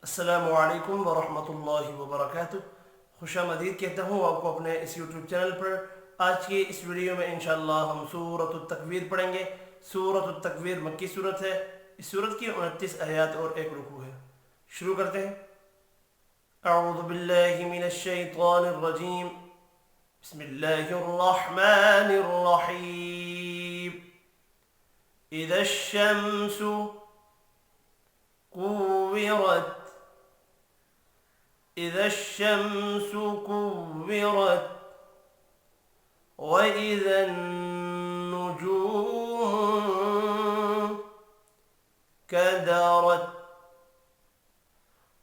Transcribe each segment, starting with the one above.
अस्सलामुअलैकुम वरहमतुल्लाहि वबरकातुह। खुशामदीद कहता हूँ आपको अपने इस यूट्यूब चैनल पर। आज की इस वीडियो में इंशाअल्लाह हम सूरत तकवीर पढ़ेंगे। सूरत तकवीर मक्की सूरत है। इस सूरत की 29 आयत और एक रुकू है। शुरू करते हैं। अऊज़ु बिल्लाहि मिनश शैतानिर रजीम। बिस्मिल्लाहिर रहमानिर रहीम। इज़ा शम्सु कुव्विरत। إذا الشمس كورت وإذا النجوم كدرت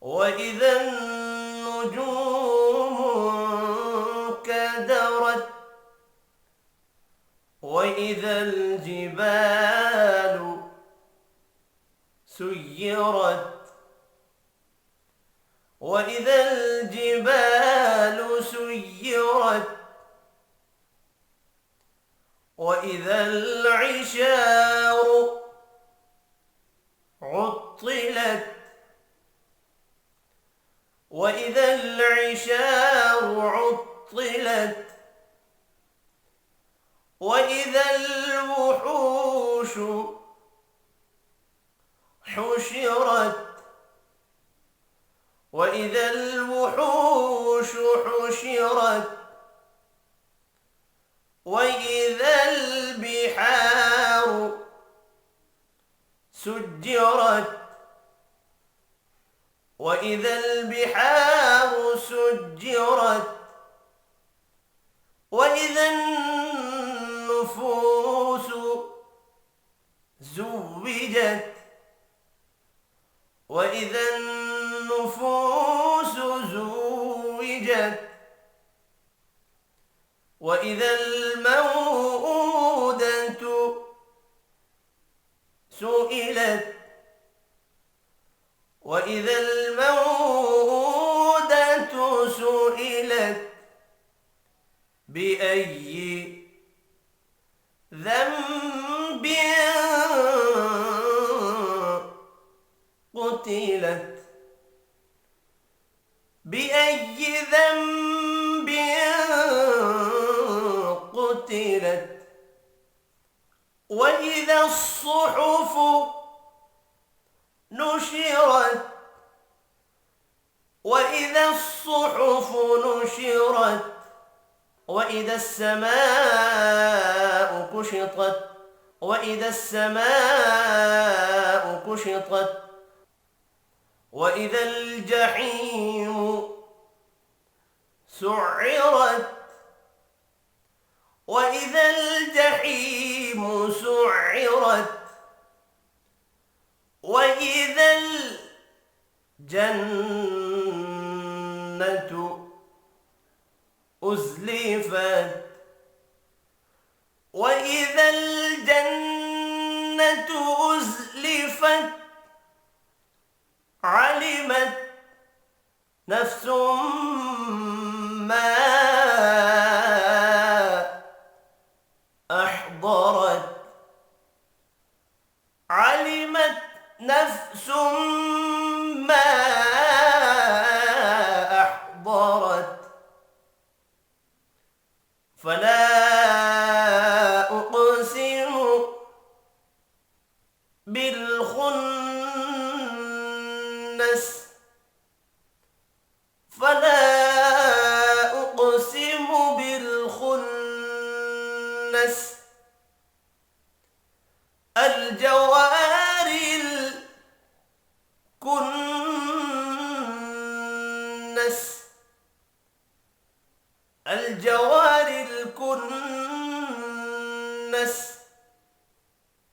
وإذا النجوم كدرت وإذا الجبال سيرت وإذا الجبال سيرت وإذا العشار عطلت وإذا العشار عطلت وإذا الوحوش حشرت وإذا الوحوش حشرت وإذا البحار سجرت وإذا البحار سجرت وإذا النفوس زوجت وإذا النفوس زوجت وإذا الموءودة سئلت وإذا الموءودة سئلت بأي ذنب قتلت بأي ذنب قتلت وإذا الصحف نشرت وإذا الصحف نشرت وإذا السماء كشطت وإذا السماء كشطت وإذا الجحيم سعرت وإذا الجحيم سعرت وإذا الجنة أزلفت وإذا الجنة أزلفت علمت نفس ما أحضرت علمت نفس ما أحضرت فلا أقسم بالخنس فلا أقسم بالخنس الجوار الكنس الجوار الكنس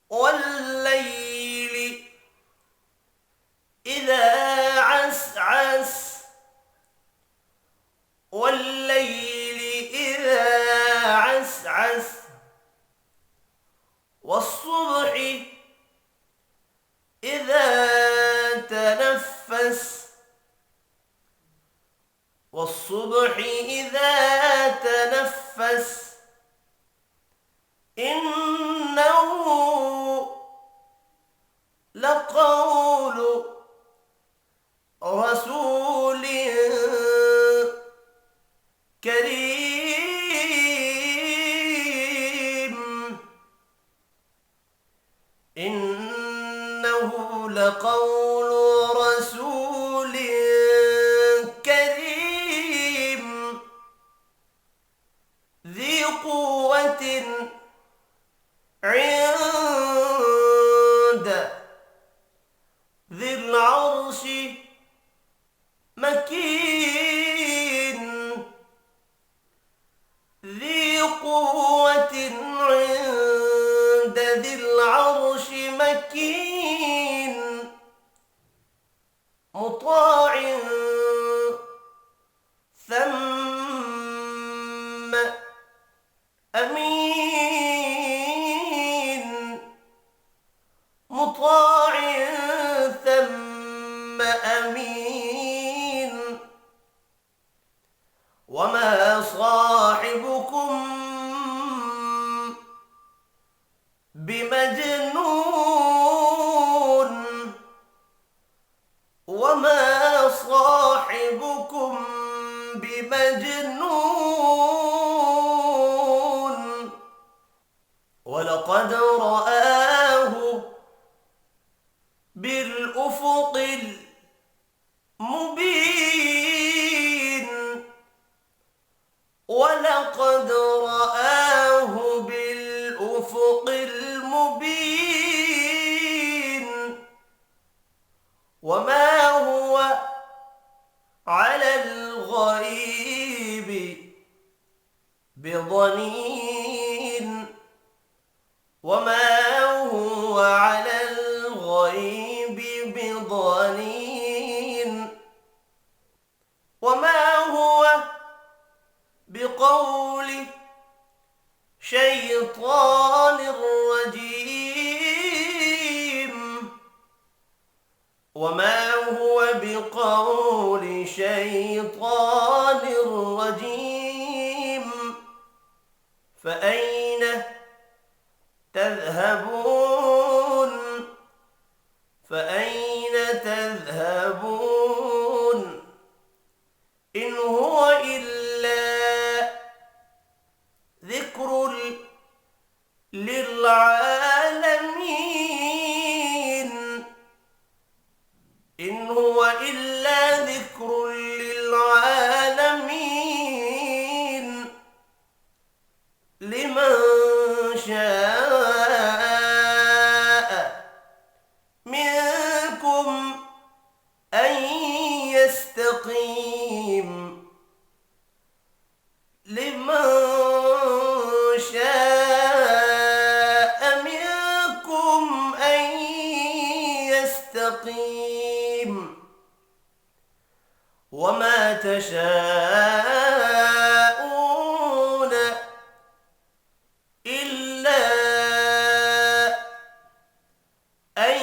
والليل إذا عسعس والليل إذا عسعس والصبح إذا تنفس والصبح إذا تنفس إنه لقول مطاع ثم أمين مطاع ثم أمين وما صاحبكم بمجنون وما صاحبكم بمجنون ولقد رآه بالأفق المبين ولقد رآه بالأفق المبين وما هو على الغيب بضنين وما هو على الغيب بضنين وما هو بقول شيطان رجيم وما هو بقول شيطان رجيم فأين تذهبون فأين تذهبون إن هو إلا ذكر للعالمين إن هو إلا ذكر للعالمين لمن شاء منكم أن يستقيم لمن شاء منكم أن يستقيم وما تشاءون إلا أن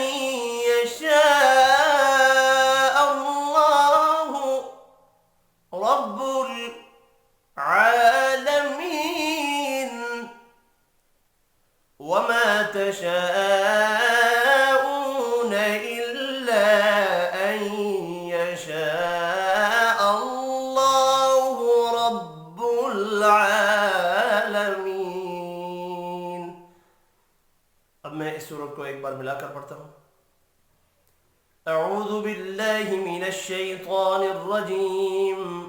يشاء الله رب العالمين وما تشاءون إلا أن يشاء الله رب العالمين. अब मैं इस सूरत को एक बार मिलाकर पढ़ता हूँ. أعوذ بالله من الشيطان الرجيم.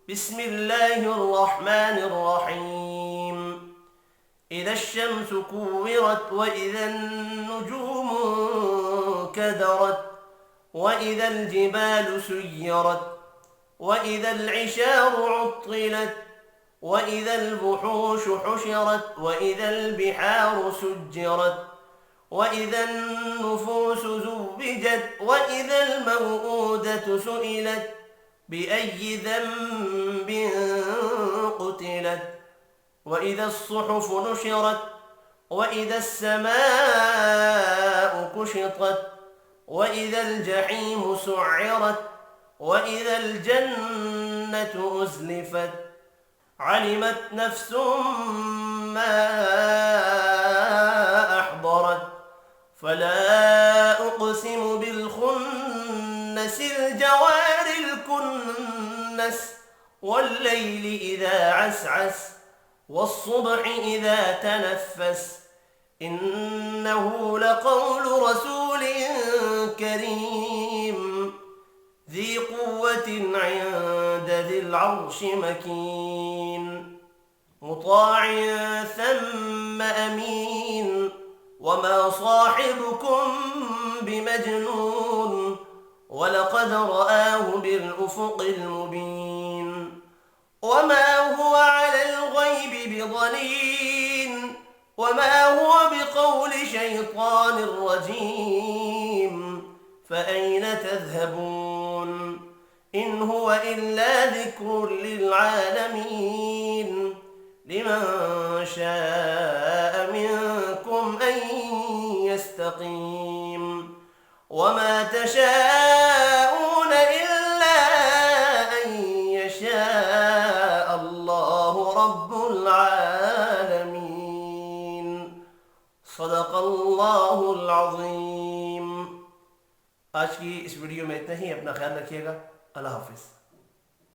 بسم الله الرحمن الرحيم. إذا الشمس كورت وإذا النجوم كدرت وإذا الجبال سيرت وإذا العشار عطلت وإذا الوحوش حشرت وإذا البحار سجرت وإذا النفوس زوجت وإذا الموءودة سئلت بأي ذنب قتلت وإذا الصحف نشرت وإذا السماء كشطت وإذا الجحيم سعرت وإذا الجنة أزلفت علمت نفس ما أحضرت فلا أقسم بالخنس الجوار الكنس والليل إذا عسعس والصبح إذا تنفس إنه لقول رسول كريم ذي قوة عند ذي العرش مكين مطاع ثم أمين وما صاحبكم بمجنون ولقد رآه بالأفق المبين وما هو على الغيب بضنين وما هو بقول شيطان رجيم فأين تذهبون هو إلا ذكر للعالمين لمن شاء منكم أن يستقيم وما تشاءون إلا أن يشاء الله رب العالمين صدق अल्लाहुल अज़ीम। आज की इस वीडियो में इतना ही। अपना ख्याल रखिएगा। अल्लाह हाफिज़।